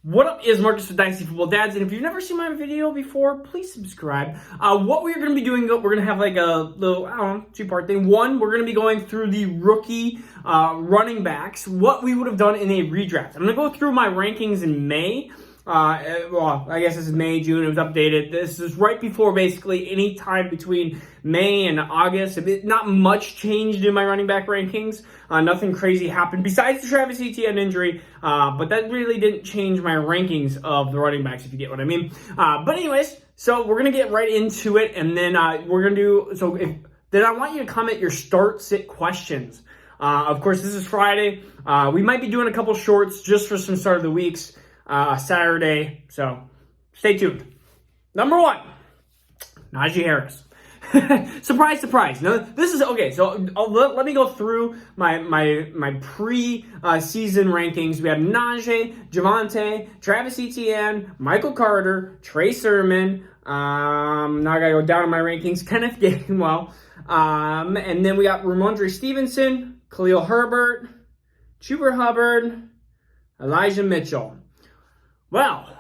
What up, is Marcus with Dynasty Football Dads, and if you've never seen my video before, please subscribe. What we're going to be doing, we're going to have like a little, two-part thing. One, we're going to be going through the rookie running backs, what we would have done in a redraft. I'm going to go through my rankings in May. I guess this is May, June, it was updated. This is right before basically any time between May and August. Not much changed in my running back rankings. Nothing crazy happened besides the Travis Etienne injury, but that really didn't change my rankings of the running backs, if you get what I mean. But anyways, so we're going to get right into it, and then we're going to do, then I want you to comment your start-sit questions. Of course, this is Friday. We might be doing a couple shorts just for some start of the weeks. Saturday, so stay tuned. Number one, Najee Harris. Surprise, surprise. No, this is okay. So let me go through my pre-season rankings. We have Najee, Javonte, Travis Etienne, Michael Carter, Trey Sermon. Now I gotta go down in my rankings. Kenneth Gainwell, and then we got Ramondre Stevenson, Khalil Herbert, Chuba Hubbard, Elijah Mitchell. Well,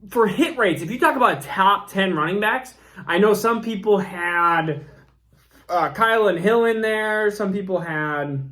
for hit rates, if you talk about top 10 running backs, I know some people had Kyle and Hill in there. Some people had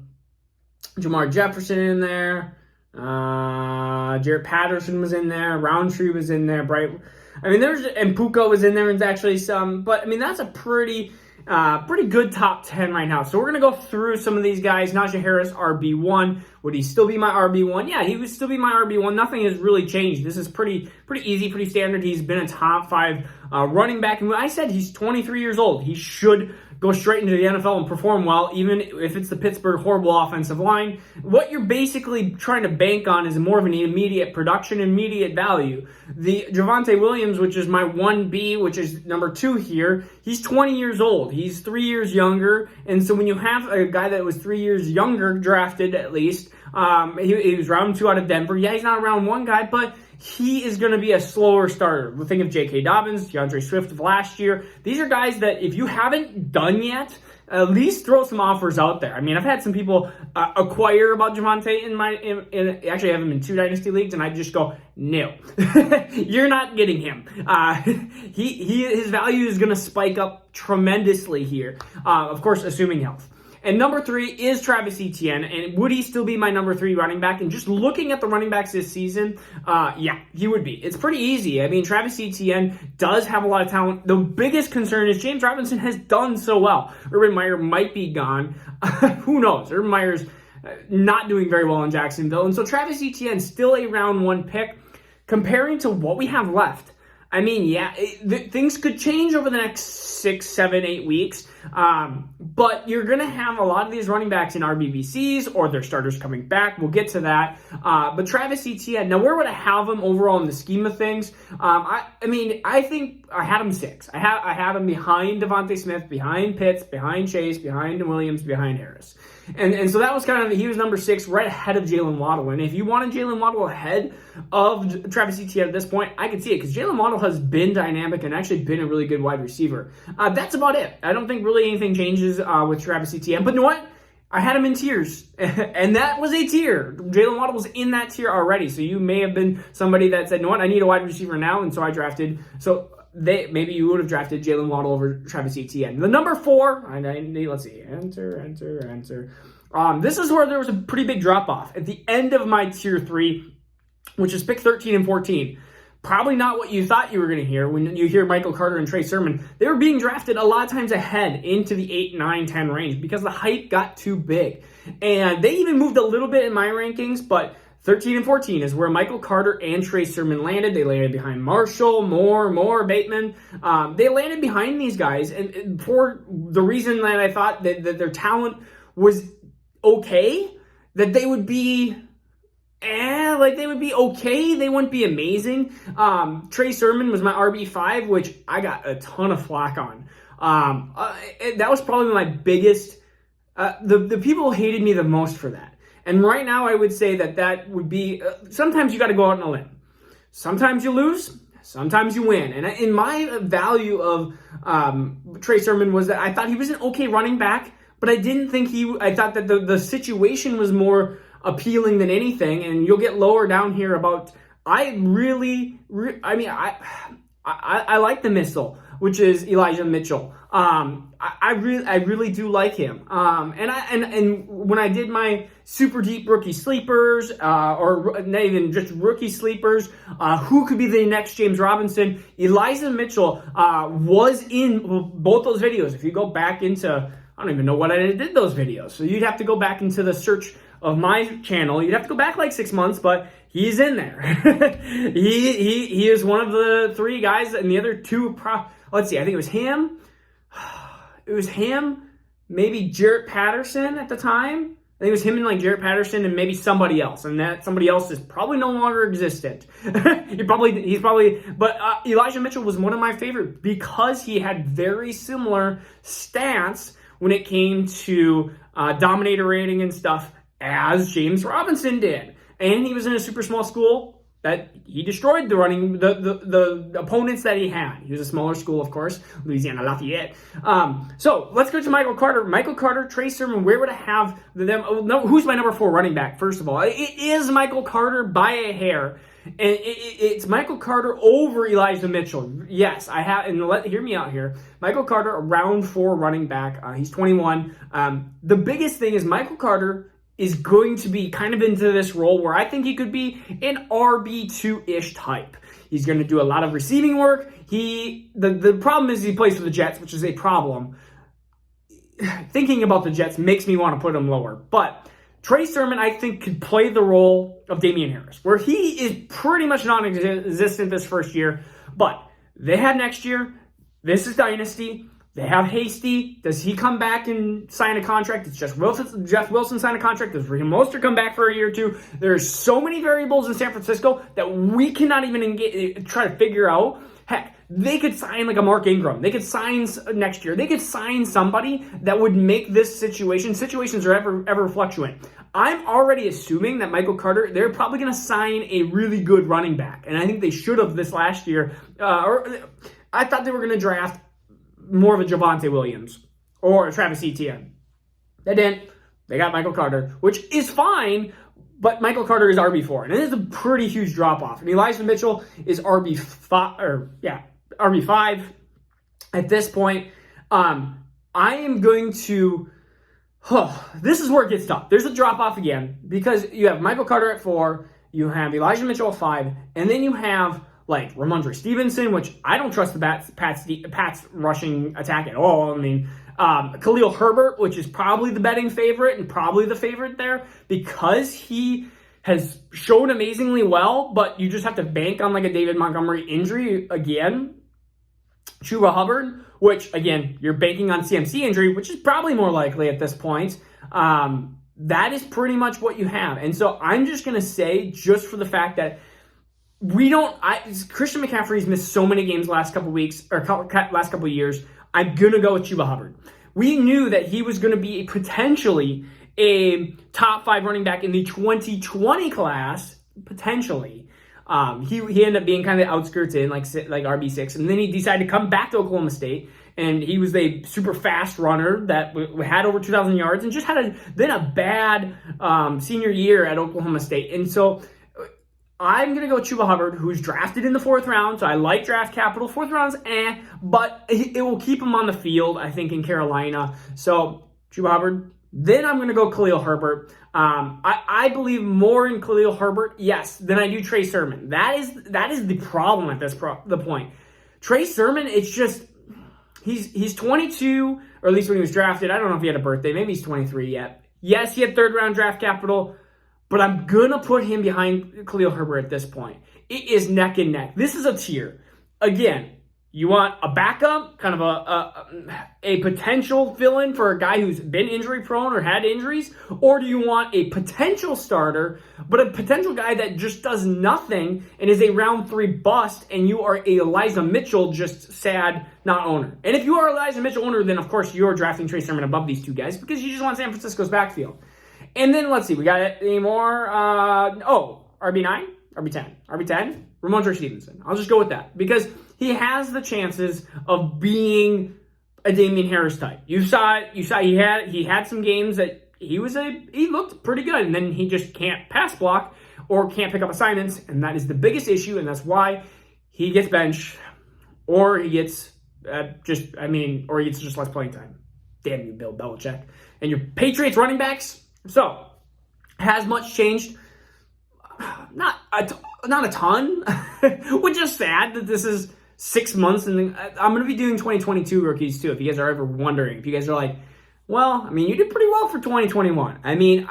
Jamar Jefferson in there. Jarrett Patterson was in there. Roundtree was in there. And Puka was in there, and actually some. But, that's a pretty good top 10 right now. So we're going to go through some of these guys. Najee Harris, RB1. Would he still be my RB1? Yeah, he would still be my RB1. Nothing has really changed. This is pretty easy, pretty standard. He's been a top 5 running back. And when I said he's 23 years old, he should go straight into the NFL and perform well, even if it's the Pittsburgh horrible offensive line. What you're basically trying to bank on is more of an immediate production, immediate value. The Javonte Williams, which is my 1B, which is number 2 here, he's 20 years old. He's 3 years younger. And so when you have a guy that was 3 years younger drafted, at least, he was round 2 out of Denver. Yeah, he's not a round 1 guy, but he is going to be a slower starter. We'll think of J.K. Dobbins, DeAndre Swift of last year. These are guys that if you haven't done yet, at least throw some offers out there. I've had some people acquire about Javonte actually I have him in 2 dynasty leagues, and I just go, no, you're not getting him. His value is going to spike up tremendously here. Of course, assuming health. And number 3 is Travis Etienne. And would he still be my number 3 running back? And just looking at the running backs this season, yeah, he would be. It's pretty easy. Travis Etienne does have a lot of talent. The biggest concern is James Robinson has done so well. Urban Meyer might be gone. Who knows? Urban Meyer's not doing very well in Jacksonville. And so Travis Etienne still a round 1 pick. Comparing to what we have left, things could change over the next 6, 7, 8 weeks. But you're going to have a lot of these running backs in RBBCs or their starters coming back. We'll get to that. But Travis Etienne, now where would I have him overall in the scheme of things? I think I had him 6. I had him behind Devontae Smith, behind Pitts, behind Chase, behind Williams, behind Harris. And so that was he was number 6, right ahead of Jalen Waddle. And if you wanted Jalen Waddle ahead of Travis Etienne at this point, I could see it, because Jalen Waddle has been dynamic and actually been a really good wide receiver. That's about it. I don't think really anything changes with Travis Etienne. But you know what? I had him in tiers, and that was a tier. Jalen Waddle was in that tier already. So you may have been somebody that said, you know what, I need a wide receiver now, and so I drafted. Maybe you would have drafted Jalen Waddle over Travis Etienne. The number 4, let's see, enter. This is where there was a pretty big drop-off. At the end of my tier 3, which is pick 13 and 14, probably not what you thought you were going to hear when you hear Michael Carter and Trey Sermon. They were being drafted a lot of times ahead into the 8, 9, 10 range because the hype got too big. And they even moved a little bit in my rankings, but 13 and 14 is where Michael Carter and Trey Sermon landed. They landed behind Marshall, Moore, Bateman. They landed behind these guys, and for the reason that I thought that their talent was okay, that they would be they would be okay. They wouldn't be amazing. Trey Sermon was my RB5, which I got a ton of flack on. That was probably my biggest. The people hated me the most for that. And right now, I would say that would be, sometimes you got to go out on a limb. Sometimes you lose, sometimes you win. And in my value of Trey Sermon was that I thought he was an okay running back, but I didn't think I thought that the situation was more appealing than anything. And you'll get lower down here about, I like the missile, which is Elijah Mitchell. I really do like him. And when I did my super deep rookie sleepers, or not even just rookie sleepers, who could be the next James Robinson? Elijah Mitchell was in both those videos. If you go back into, I don't even know what I did those videos. So you'd have to go back into the search of my channel. You'd have to go back like 6 months, but he's in there. he is one of the 3 guys, and the other 2. Let's see. I think it was him. It was him, maybe Jarrett Patterson at the time. I think it was him and like Jarrett Patterson and maybe somebody else, and that somebody else is probably no longer existent. But Elijah Mitchell was one of my favorite because he had very similar stats when it came to dominator rating and stuff as James Robinson did. And he was in a super small school that he destroyed the opponents that he had. He was a smaller school, of course, Louisiana Lafayette. So let's go to Michael Carter. Michael Carter, Trey Sermon, where would I have them? Oh, no, who's my number 4 running back? First of all, it is Michael Carter by a hair. And it's Michael Carter over Elijah Mitchell. Yes, I have, and hear me out here. Michael Carter, a round 4 running back. He's 21. The biggest thing is Michael Carter is going to be kind of into this role where I think he could be an RB2-ish type. He's going to do a lot of receiving work. The problem is he plays for the Jets, which is a problem. Thinking about the Jets makes me want to put him lower. But Trey Sermon, I think, could play the role of Damian Harris, where he is pretty much non-existent this first year. But they had next year. This is Dynasty. They have Hasty. Does he come back and sign a contract? It's Jeff Wilson sign a contract. Does Raheem Mostert come back for a year or 2? There's so many variables in San Francisco that we cannot even try to figure out. Heck, they could sign like a Mark Ingram. They could sign next year. They could sign somebody that would make this situations are ever fluctuant. I'm already assuming that Michael Carter, they're probably going to sign a really good running back. And I think they should have this last year. Or I thought they were going to draft more of a Javonte Williams or a Travis Etienne. They didn't. They got Michael Carter, which is fine, but Michael Carter is RB4, and it is a pretty huge drop-off. And Elijah Mitchell is RB5 at this point. I am going to... this is where it gets tough. There's a drop-off again, because you have Michael Carter at 4, you have Elijah Mitchell at 5, and then you have like Ramondre Stevenson, which I don't trust the Pats rushing attack at all. I mean, Khalil Herbert, which is probably the betting favorite and probably the favorite there because he has shown amazingly well, but you just have to bank on like a David Montgomery injury again. Chuba Hubbard, which again, you're banking on CMC injury, which is probably more likely at this point. That is pretty much what you have. And so I'm just going to say, just for the fact that Christian McCaffrey's missed so many games last couple weeks or last couple years. I'm gonna go with Chuba Hubbard. We knew that he was gonna be potentially a top 5 running back in the 2020 class. Potentially, he ended up being kind of outskirts in like RB6, and then he decided to come back to Oklahoma State. And he was a super fast runner that had over 2,000 yards and just had a bad senior year at Oklahoma State. And so I'm going to go with Chuba Hubbard, who's drafted in the 4th round, so I like draft capital. 4th round's but it will keep him on the field, I think, in Carolina. So, Chuba Hubbard. Then I'm going to go Khalil Herbert. I believe more in Khalil Herbert, yes, than I do Trey Sermon. That is the problem at the point. Trey Sermon, it's just, he's 22, or at least when he was drafted. I don't know if he had a birthday. Maybe he's 23 yet. Yes, he had 3rd round draft capital. But I'm going to put him behind Khalil Herbert at this point. It is neck and neck. This is a tier. Again, you want a backup, kind of a potential fill-in for a guy who's been injury-prone or had injuries? Or do you want a potential starter, but a potential guy that just does nothing and is a round 3 bust, and you are a Elijah Mitchell just sad not owner? And if you are Elijah Mitchell owner, then of course you're drafting Trey Sermon above these 2 guys because you just want San Francisco's backfield. And then, let's see, we got any more? RB9? RB10? Ramondre Stevenson. I'll just go with that because he has the chances of being a Damian Harris type. You saw he had some games that he looked pretty good, and then he just can't pass block or can't pick up assignments, and that is the biggest issue, and that's why he gets benched, or he gets or he gets just less playing time. Damn you, Bill Belichick. And your Patriots running backs. So, has much changed? Not a ton, which is sad that this is 6 months, and I'm going to be doing 2022 rookies too, if you guys are ever wondering. If you guys are like, well, I mean, you did pretty well for 2021. I mean,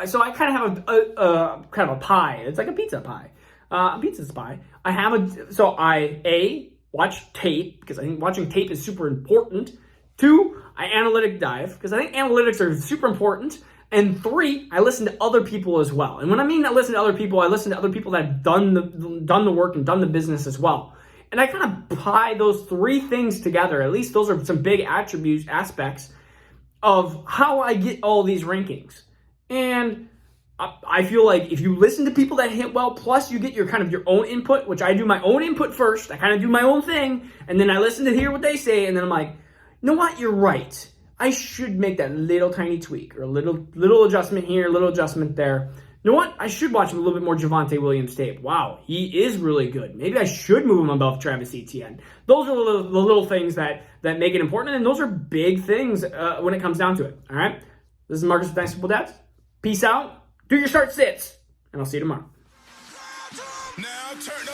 so I kind of have a kind of a pie. It's like a pizza pie. A pizza pie. I watch tape, because I think watching tape is super important. 2, I analytic dive, because I think analytics are super important. And 3, I listen to other people as well. And when I mean I listen to other people, I listen to other people that have done the work and done the business as well. And I kind of tie those 3 things together. At least those are some big aspects of how I get all these rankings. And I feel like if you listen to people that hit well, plus you get your kind of your own input, which I do my own input first. I kind of do my own thing, and then I listen to hear what they say, and then I'm like, you know what? You're right. I should make that little tiny tweak, or a little adjustment here, a little adjustment there. You know what? I should watch a little bit more Javonte Williams tape. Wow, he is really good. Maybe I should move him above Travis Etienne. Those are the little things that make it important, and those are big things when it comes down to it. All right? This is Marcus with Dynasty Football Dads. Peace out. Do your start sits, and I'll see you tomorrow. Now turn